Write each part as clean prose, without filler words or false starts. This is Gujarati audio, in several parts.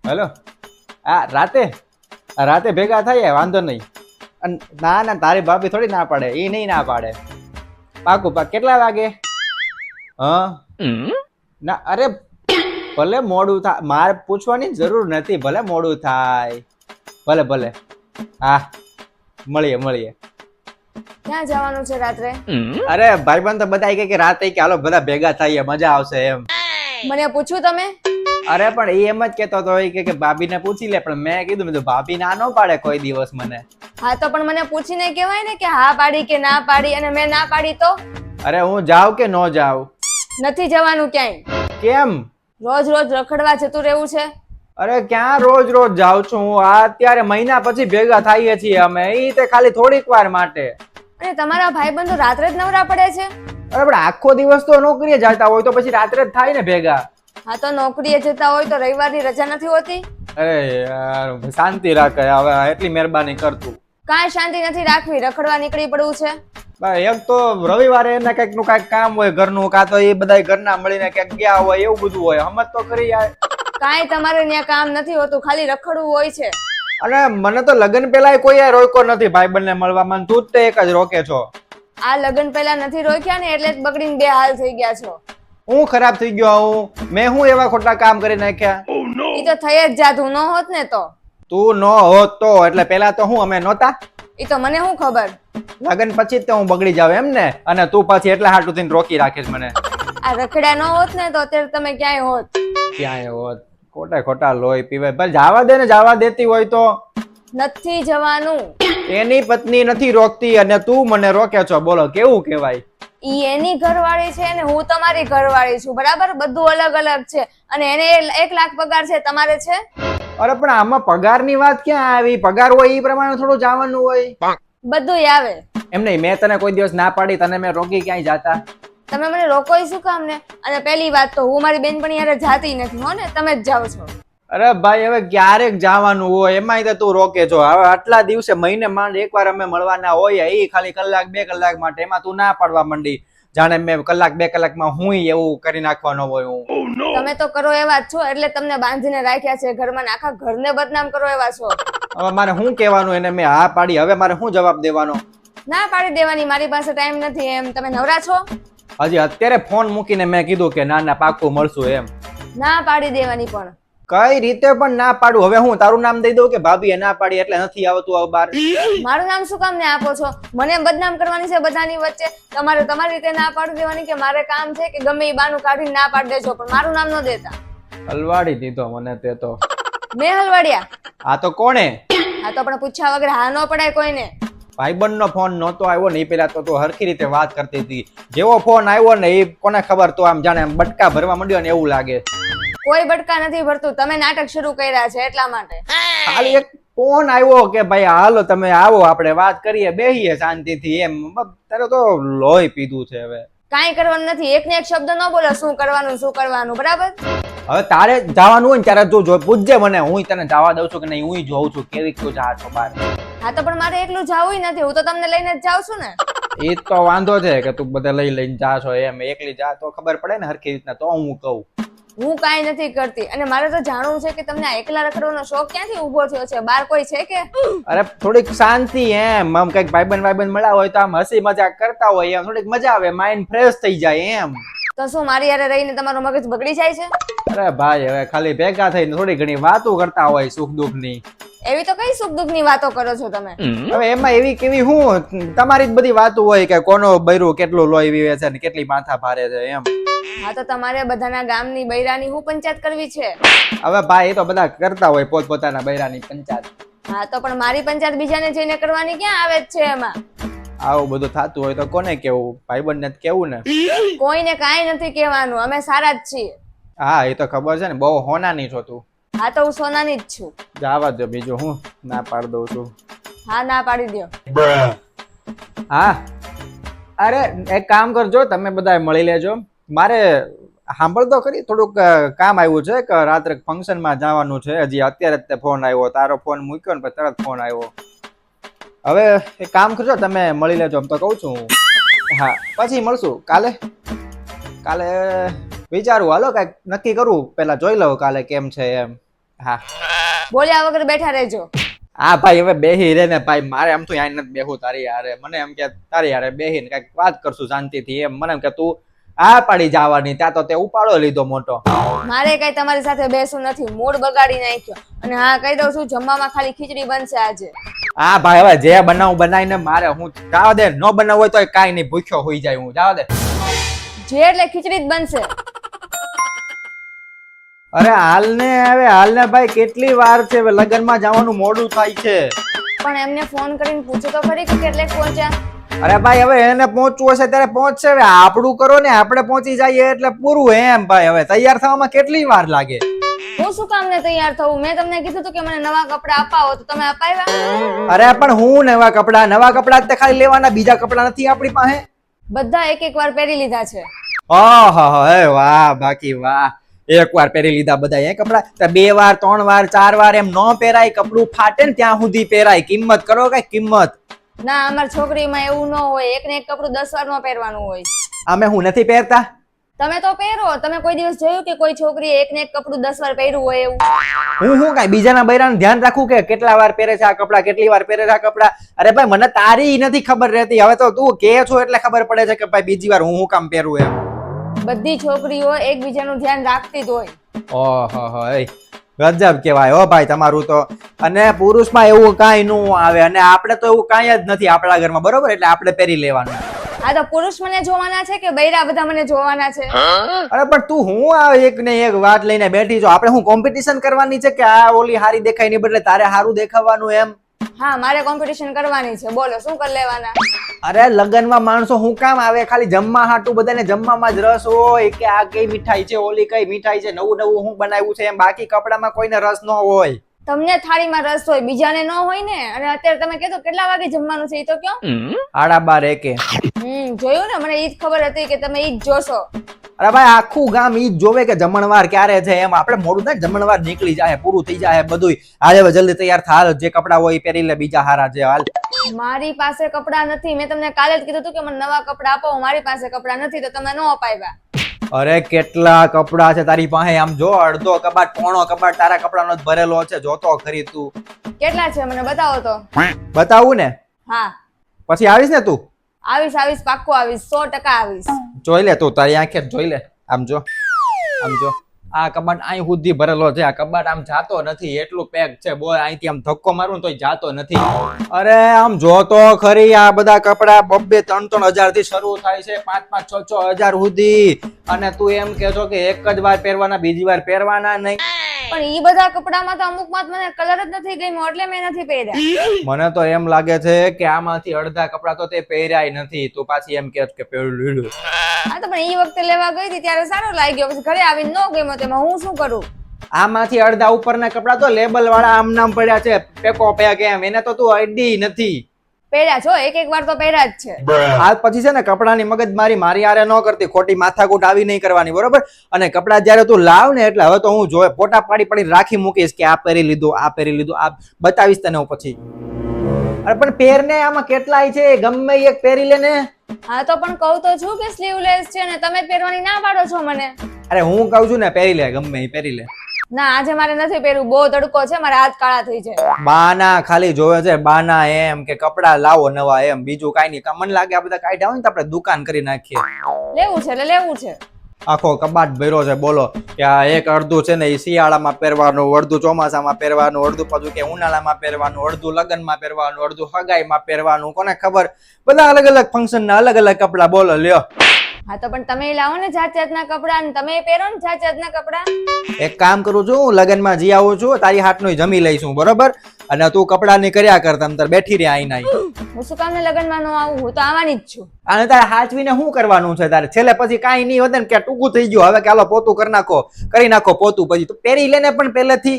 હેલો. રાતે ભેગા થાય વાંધો નહીં. ના ના તારી ભાભી થોડી ના પાડે, એ નહીં ના પાડે. પાકું કેટલા વાગે? હા ના અરે ભલે મોડું થાય, મારે પૂછવાની જરૂર નથી. ભલે મોડું થાય, ભલે ભલે. હા મળીએ. ક્યાં જવાનું છે રાત્રે? અરે ભાઈબંધ તો બધા કે રાતે કે હાલો બધા ભેગા થઈએ મજા આવશે એમ. મને પૂછ્યું તમે? અરે પણ એ એમ જ કેતો હતો કે ભાભીને પૂછી લે, પણ મેં કીધું ભાભી ના નો પાડે કોઈ દિવસ મને. હા તો પણ મને પૂછીને કહેવાય ને કે હા પાડી કે ના પાડી, અને મેં ના પાડી તો? અરે હું જાઉં કે ન જાઉં? નથી જવાનું ક્યાંય. કેમ? રોજ રોજ રખડવા જતું રહેવું છે? અરે ક્યાં રોજ રોજ જાઉં છું હું? અત્યારે મહિના પછી ભેગા થઈએ છીએ અમે, ઈ તે ખાલી થોડીક વાર માટે. અને તમારા ભાઈબંધો રાત્રે જ નવરા પડે છે? અરે પણ આખો દિવસ તો નોકરીએ જતા હોય તો પછી રાત્રે જ થાય ને ભેગા. હા તો નોકરીએ જતા હોય તો રવિવારની રજા નથી હોતી? અરે યાર શાંતિ રાખે હવે, એટલી મહેરબાની કરતું. કાંઈ શાંતિ નથી રાખવી, રખડવા નીકળી પડવું છે. એક તો રવિવારે એને કઈક નું કઈક કામ હોય ઘરનું, કાં તો એ બધા ઘરના મળીને ક્યાંક ગયા હોય, એવું બધું હોય. સમજ તો ખરી યાર. કાંઈ તમારે ત્યાં કામ નથી હોતું, ખાલી રખડવું હોય છે. અને મને તો લગ્ન પેલા કોઈ રોક્યો નથી ભાઈબંધને મળવામાં, તું જ તે એક જ રોકે છો. આ લગ્ન પહેલા નથી રોક્યા ને એટલે જ બગડીને બે હાલ થઈ ગયા છો. હું ખરાબ થઈ ગયો હું? મેં હું એવા ખોટા કામ કરી નાખ્યા? ઈ તો થઈ જ જાતું, ન હોત ને તો. તું નો હોત તો? એટલે પેલા તો હું અમે નહોતા? ઈ તો મને શું ખબર. લગન પછી જ તો હું બગડી જાવ એમ ને? અને તું પાછી એટલા હાટું થઈને રોકી રાખીશ મને. આ રખડ્યા ન હોત ને તો અત્યારે તમે ક્યાંય હોત. ક્યાંય હોત? ખોટા લોહી પીવે. પણ જવા દે ને, જવા દેતી હોય તો. નથી જવાનું. એની પત્ની નથી રોકતી અને તું મને રોકે છો, બોલો કેવું કહેવાય? ઈ એની ઘરવાળી છે ને હું તમારી ઘરવાળી છું, બરાબર? બધું અલગ અલગ છે. અને એને 1 લાખ પગાર છે, તમારે છે? અરે પણ આમાં પગારની વાત ક્યાં આવી? પગાર હોય એ પ્રમાણે થોડું જવાનું હોય. બધુંય આવે. એમ નહીં, મેં તને કોઈ દિવસ ના પાડી, તને મેં રોકી ક્યાંય જાતા? તમે મને રોકોય શું કામ ને? અને પહેલી વાત તો હું મારી બેનપણી હારે જાતી નથી હો ને, તમે જ જાઓ છો. અરે ભાઈ હવે ક્યારેક જવાનું હોય, એમાંય તો તું રોકે છો. હવે આટલા દિવસે મહિને માંડ એકવાર અમે મળવાના હોય, એ ખાલી કલાક 2 કલાક માટે, એમાં તું ના પાડવા માંડી. જાણે મેં કલાક 2 કલાકમાં હું એવું કરી નાખવાનો હોય હું. તમે તો કરો એવા જ છો, એટલે તમને બાંધીને રાખ્યા છે ઘરમાં, આખા ઘરને બદનામ કરો એવા છો. હવે મારે શું કહેવાનું? એને મેં હા પાડી, હવે મારે શું જવાબ દેવાનો? ના પાડી દેવાની, મારી પાસે ટાઈમ નથી એમ. તમે નવરા છો? હજી અત્યારે ફોન મૂકીને મેં કીધું કે ના ના પાક્કું મળશું એમ. ના પાડી દેવાની પણ. કઈ રીતે પણ ના પાડું? હવે હું તારું નામ દઈ દઉં કે ભાભીએ ના પાડી એટલે નથી આવતું આવ બાર? મારું નામ શું કામ ને આપો છો? મને બદનામ કરવાની છે બધાની વચ્ચે. તમારે તમારી રીતે ના પાડી દેવાની કે મારે કામ છે કે ગમે એ બાનું કાઢીને ના પાડી દેજો, પણ મારું નામ ન દેતા. હલવાડી દીધો મને તે તો. મેં હલવાડ્યા? આ તો કોણે? આ તો પણ પૂછ્યા વગર હા ન પડાય કોઈને. ભાઈબંધનો ફોન નહોતો આવ્યો ને, એ પેલા તો તું હરખી રીતે વાત કરતી હતી. જેવો ફોન આવ્યો ને એ કોને ખબર, તો આમ જાણે આમ બટકા ભરવા માંડ્યો ને એવું લાગે. કોઈ બટકા નથી ભરતું, તમે નાટક શરૂ કર્યા છે એટલા માટે. ખાલી એક ફોન આવ્યો કે ભાઈ હાલો તમે આવો, આપણે વાત કરીએ, બેહીએ શાંતિથી એમ. તારે તો લોહી પીધું છે હવે. કાંઈ કરવાનું નથી, એક ને એક શબ્દ ન બોલો શું કરવાનું, બરાબર? હવે તારે જવાનું હોય ને ત્યારે તું જો પૂછજે મને, હું તને જવા દઉં છું કે નહીં, હું જોઉં છું કેવી તું જા છો બાર. હા તો પણ મારે એકલું જાવું નથી, હું તો તમને લઈને જ જાઉં છું ને. એ તો વાંધો છે કે તું બધા લઈને જા છો એમ. એકલી જા તો ખબર પડે ને હરખી રીતના, તો હું કહું. હું કાંઈ નથી કરતી, અને મારે તો જાણવું છે કે તમને આ એકલા રખડવાનો શોખ ક્યાંથી ઉભો થયો છે? બાર કોઈ છે કે? અરે થોડીક શાંતિ એમ, આમ કઈક ભાઈબંધ મળ્યા હોય તો આમ હસી મજાક કરતા હોય એમ, થોડીક મજા આવે, માઇન્ડ ફ્રેશ થઈ જાય એમ. તો શું મારી હારે રહીને તમારો મગજ બગડી જાય છે? અરે ભાઈ હવે ખાલી ભેગા થઈને થોડી ઘણી વાતો કરતા હોય સુખ દુઃખ ની. એવી તો કઈ સુખ દુઃખ ની વાતો કરો છો તમે? હવે એમાં એવી કેવી હું? તમારી જ બધી વાતો હોય કે કોનો બૈરું કેટલું લોહી વીવે છે ને કેટલી માથા ભારે છે એમ. હા તો તમારે બધાના ગામની બૈરાની હું પંચાયત કરવી છે? હવે ભાઈ એ તો બધા કરતા હોય પોતપોતાના બૈરાની પંચાયત. હા તો પણ મારી પંચાયત બીજાને જઈને કરવાની ક્યાં આવે જ છે એમાં? આવું બધું થતું હોય તો કોને કેવું? ભાઈબંધને જ કેવું ને. કોઈને કાંઈ નથી કહેવાનું, અમે સારા જ છીએ. હા એ તો ખબર છે ને, બહુ હોનાની છો તું. હા તો હું સોનાની જ છું. જવા દો, બીજું હું ના પાડી દઉં છું. હા ના પાડી દો. હા અરે એક કામ કરજો, તમે બધા મળી લેજો. મારે સાંભળ તો ખરી, થોડુંક કામ આવ્યું છે કે રાત્રે ફંક્શનમાં જવાનું છે. હજી અત્યારે જ ફોન આવ્યો, તારો ફોન મૂક્યો ને પછી તરત ફોન આવ્યો. હવે એક કામ કરજો, તમે મળી લેજો એમ તો કહું છું. હા પછી મળશું કાલે વિચારું, હાલો કઈક નક્કી કરું, પેલા જોઈ લઉં કાલે કેમ છે એમ. હા બોલ્યા વગર બેઠા રહેજો. હા ભાઈ હવે બેહી રે ને ભાઈ, મારે આમ તો યાર નથી બેહું તારી યારે. મને એમ કે તારી યારે બેહીને કઈક વાત કરશું શાંતિથી. એમ મને એમ કે તું આ પાડી જવાની, ત્યાં તો તે ઉપાડો લીધો મોટો. મારે કઈ તમારી સાથે બેસવું નથી, મૂડ બગાડી નાખ્યો. અને હા કહી દઉં છું, જમવામાં ખાલી ખીચડી બનશે આજે. હા ભાઈ હવે જે બનાવું બનાવીને મારે હું જાવા દે, ન બનાવવું હોય તો કાંઈ નહીં, ભૂખ્યો હોઈ જાય હું, જાવા દે. જે એટલે ખીચડી જ બનશે. અરે હાલ ને ભાઈ, કેટલી વાર છે, હવે લગ્નમાં જવાનું મોડું થાય છે. પણ એમને ફોન કરીને પૂછો તો ખરી કે કેટલે પહોંચ્યા. અરે ભાઈ હવે એને પહોંચવું હશે ત્યારે પહોંચશે, હવે આપણું કરો ને, આપણે પહોંચી જઈએ એટલે પૂરું. એમ ભાઈ હવે તૈયાર થવામાં કેટલી વાર લાગે? હું શું કામ ને તૈયાર થવું? મેં તમને કીધું હતું કે મને નવા કપડા અપાવો, તો તમે અપાવ્યા? અરે પણ હું નવા કપડા જ ખાલી લેવાના, બીજા કપડા નથી આપણી પાસે. બધા એક એક વાર પહેરી લીધા છે. ઓહો હે વાહ, બાકી વાહ. એક વાર પહેરી લીધા બધા એ કપડા, 2 વાર 3 વાર 4 વાર એમ ન પહેરાય. કપડું ફાટે ને ત્યાં સુધી પહેરાય. કિંમત કરો કઈ કિંમત. ના, અમાર છોકરીમાં એવું ન હોય, એક ને એક કપડું 10 વાર નો પહેરવાનું હોય. અમે હું નથી પહેરતા? તમે તો પહેરો. તમે કોઈ દિવસ જોયું કે કોઈ છોકરીએ એક ને એક કપડું 10 વાર પહેર્યું હોય એવું? હું કઈ બીજાના બૈરાનું ધ્યાન રાખું કે કેટલા વાર પહેરે છે આ કપડા, કેટલી વાર પહેરે છે આ કપડા? અરે ભાઈ મને તારી નથી ખબર રહેતી, હવે તો તું કે છો એટલે ખબર પડે છે કે ભાઈ બીજી વાર હું કામ પહેરું એમ. બધી છોકરીઓ એકબીજાનું ધ્યાન રાખતી જ હોય. ઓહો ગજબ કેવાય હો ભાઈ તમારું તો. અને પુરુષમાં એવું કાંઈ નું આવે, અને આપણે તો એવું કાંઈ જ નથી આપણા ઘરમાં, બરોબર? એટલે આપણે પહેરી લેવાનું. આ તો પુરુષ મને જોવાના છે કે બૈરા બધા મને જોવાના છે? અરે પણ તું હું આ એક ને એક વાત લઈને બેઠી છો? આપણે હું કોમ્પિટિશન કરવાની છે કે આ ઓલી હારી દેખાય ની બદલે તારે હારું દેખાવાનું એમ? હા, મારે કોમ્પિટિશન કરવાની છે. બોલો શું કરી લેવાના? અરે લગનમાં માણસો હું કામ આવે? ખાલી જમવા હાટું બધાને જમવામાં જ રસ હોય કે આ કઈ મીઠાઈ છે, ઓલી કઈ મીઠાઈ છે, નવું નવું હું બનાવ્યું છે એમ. બાકી કપડામાં કોઈને રસ ન હોય. તમને થાળીમાં રસ હોય, બીજાને ન હોય ને. અને અત્યારે તમે કીધું કેટલા વાગે જમવાનું છે એ તો કયો? 12:30 જોયું ને, મને ઈ જ ખબર હતી કે તમે ઈ જ જોશો. અરે ભાઈ આખું ગામ ઈ જ જોવે કે જમણવાર ક્યારે છે એમ. આપણે મોડું થાય જમણવાર નીકળી જાય, પૂરું થઈ જાય બધું. આજે હવે જલ્દી તૈયાર થાલ, જે કપડા હોય એ પહેરી લે, બીજા હારા છે હાલ. મારી પાસે કપડા નથી. મેં તમને કાલે જ કીધું હતું કે મને નવા કપડા આપો. મારી પાસે કપડા નથી તો તમે ન અપાવ્યા. અરે કેટલા કપડા છે તારી પાસે? આમ જો, અડધો કબાટ પોણો કબાટ તારા કપડાનો જ ભરેલો છે. જોતો ખરી તું. કેટલા છે મને બતાવો તો. બતાવું ને? હા પછી આવીશ ને તું? આવીશ, પાક્કું આવીશ, 100% આવીશ. જોઈ લે તું, તારી આંખે જોઈ લે. આમ જો, આ કબાટ અહીં સુધી ભરેલો છે. આ કબાટ આમ જાતો નથી, એટલું પેક છે. બોલ, અહીંથી આમ ધક્કો મારું તોય જાતો નથી. અરે આમ જો તો ખરી, આ બધા કપડા 2-3 હજાર થી શરૂ થાય છે, 5-6 હજાર સુધી. અને તું એમ કે છો કે એક જ વાર પહેરવાના, બીજી વાર પહેરવાના નહીં? પણ ઈ બધા કપડામાં તો અમુકમાં મને કલર જ નથી ગમ્યો એટલે મેં નથી પહેર્યા. મને તો એમ લાગે છે કે આમાંથી અડધા કપડા તો તે પહેર્યાય નથી. તું પાછી એમ કે પહેરી લીધું. હા તો પણ ઈ વખતે લેવા ગઈ હતી ત્યારે સારો લાગ્યો, પછી ઘરે આવીને ન ગમ્યો, તેમાં હું શું કરું? આમાંથી અડધા ઉપરના કપડા તો લેબલ વાળા આમ નામ પડ્યા છે, પેકો પેક એમ. એને તો તું અડી નથી. પહેર્યા છો, એક વાર તો પહેર્યા જ છે. હાલ પછી છે ને કપડાની મગજમારી મારી આરે ન કરતી, ખોટી માથાકૂટ આવી નહીં કરવાની, બરોબર? અને કપડા જયારે તું લાવ ને એટલે હવે તો હું જોવે ફોટા પાડી રાખી મૂકીશ કે આ પહેરી લીધું, આ પહેરી લીધું, આ બતાવીશ તને હું પછી. અરે પણ પહેરને, આમાં કેટલાય છે, ગમે એક પહેરી લે ને. હા તો પણ કહું તો છું કે સ્લીવલેસ છે ને તમે પહેરવાની ના પાડો છો મને. અરે હું કહું છું ને પહેરી લે, ગમે એ પહેરી લે. ના આજે મારે નથી પહેરવું, બહુ તડકો છે, મારા હાથ કાળા થઈ જાય. બાના ખાલી જોવે છે, બાના એમ કે કપડા લાવો નવા એમ, બીજું કાઈ નહીં. મને લાગે આ બધા કાઢ્યા હોય ને તો આપણે દુકાન કરી નાખીએ. લેવું છે એટલે લેવું છે. આખો કબાટ ભર્યો છે. બોલો કે આ એક અડધું છે ને એ શિયાળામાં પહેરવાનું, અડધું ચોમાસામાં પહેરવાનું, અડધું પાછું કે ઉનાળામાં પહેરવાનું, અડધું લગ્નમાં પહેરવાનું, અડધું હગાઈમાં પહેરવાનું. કોને ખબર, બધા અલગ અલગ ફંક્શન ના અલગ અલગ કપડા. બોલો લ્યો. હા તો પણ તમે લાવો ને જાત જાતના કપડા, અને તમે પહેરો ને જાત જાતના કપડા. એક કામ કરું છું, હું લગ્નમાં જઈ આવું છું, તારી હાથનું જમી લઈશું, બરોબર? અને તું કપડા ની કર્યા કર, તમ તાર બેઠી રહી આઈ નાઈ. હું શું કામ લગ્નમાં ન આવું? હું તો આવવાની જ છું. અને તારે હાચવીને શું કરવાનું છે તારે? છેલ્લે પછી કાંઈ નહીં હોત ને કે ટૂંકું થઈ ગયું, હવે કે હાલો પોતું કરી નાખો પોતું. પછી તું પહેરી લેને પણ પહેલેથી.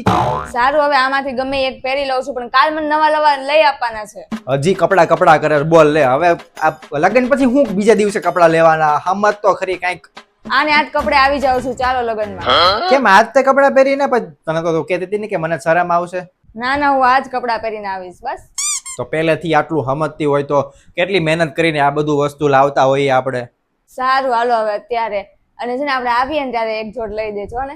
સારું, હવે આમાંથી ગમે એક પહેરી લઉં છું, પણ કાલ મને નવા લઈ આપવાના છે. હજી કપડા કરે, બોલ લે. હવે આ લગ્ન પછી હું બીજા દિવસે કપડા લેવાના? હમત તો ખરી કાંઈક. આને આજ કપડે આવી જાઉં છું, ચાલો લગ્નમાં. કેમ આજ તે કપડા પહેરીને? તને તો કહેતી હતી ને કે મને શરમ આવશે. ના હું આજ કપડા પહેરીને આવીશ બસ. તો પહેલેથી આટલું સમજતી હોય તો કેટલી મહેનત કરીને આ બધું વસ્તુ લાવતા હોઈએ આપણે. સારું હાલો હવે અત્યારે, અને છે ને આપણે આવીએ ને ત્યારે એક જોડ લઈ દેજો ને.